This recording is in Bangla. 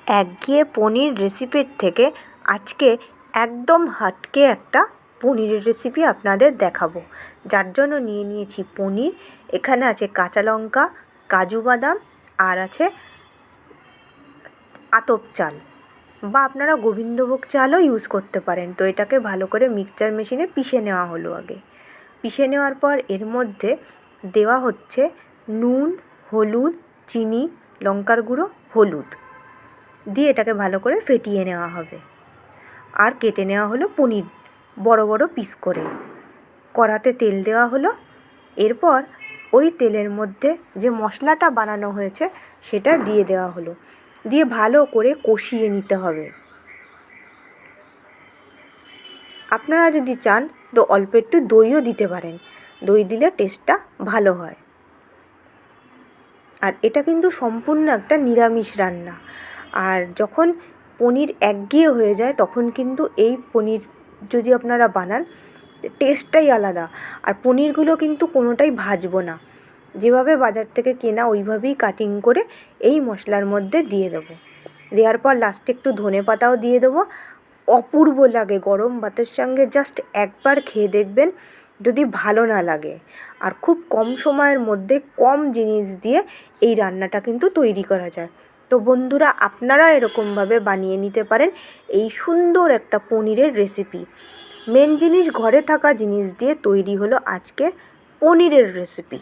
একঘেয়ে পনির রেসিপির থেকে আজকে একদম হাটকে একটা পনিরের রেসিপি আপনাদের দেখাবো। যার জন্য নিয়ে নিয়েছি পনির, এখানে আছে কাঁচা লঙ্কা, কাজু বাদাম, আর আছে আতপ চাল বা আপনারা গোবিন্দভোগ চালও ইউজ করতে পারেন। তো এটাকে ভালো করে মিক্সচার মেশিনে পিষে নেওয়া হলো। আগে পিষে নেওয়ার পর এর মধ্যে দেওয়া হচ্ছে নুন, হলুদ, চিনি, লঙ্কার গুঁড়ো, হলুদ দিয়ে এটাকে ভালো করে ফেটিয়ে নেওয়া হবে। আর কেটে নেওয়া হলো পনির বড় বড় পিস করে। কড়াতে তেল দেওয়া হলো, এরপর ওই তেলের মধ্যে যে মশলাটা বানানো হয়েছে সেটা দিয়ে দেওয়া হলো, দিয়ে ভালো করে কষিয়ে নিতে হবে। আপনারা যদি চান তো অল্প একটু দইও দিতে পারেন, দই দিলে টেস্টটা ভালো হয়। আর এটা কিন্তু সম্পূর্ণ একটা নিরামিষ রান্না। আর যখন পনির একঘেয়ে হয়ে যায় তখন কিন্তু এই পনির যদি আপনারা বানান টেস্টটাই আলাদা। আর পনিরগুলো কিন্তু কোনোটাই ভাজবো না, যেভাবে বাজার থেকে কেনা ওইভাবেই কাটিং করে এই মশলার মধ্যে দিয়ে দেবো। দেওয়ার পর লাস্টে একটু ধনেপাতাও দিয়ে দেবো। অপূর্ব লাগে, গরম ভাতের সঙ্গে জাস্ট একবার খেয়ে দেখবেন যদি ভালো না লাগে। আর খুব কম সময়ের মধ্যে কম জিনিস দিয়ে এই রান্নাটা কিন্তু তৈরি করা যায়। তো বন্ধুরা, আপনারা এরকমভাবে বানিয়ে নিতে পারেন এই সুন্দর একটা পনিরের রেসিপি। মেন জিনিস ঘরে থাকা জিনিস দিয়ে তৈরি হলো আজকের পনিরের রেসিপি।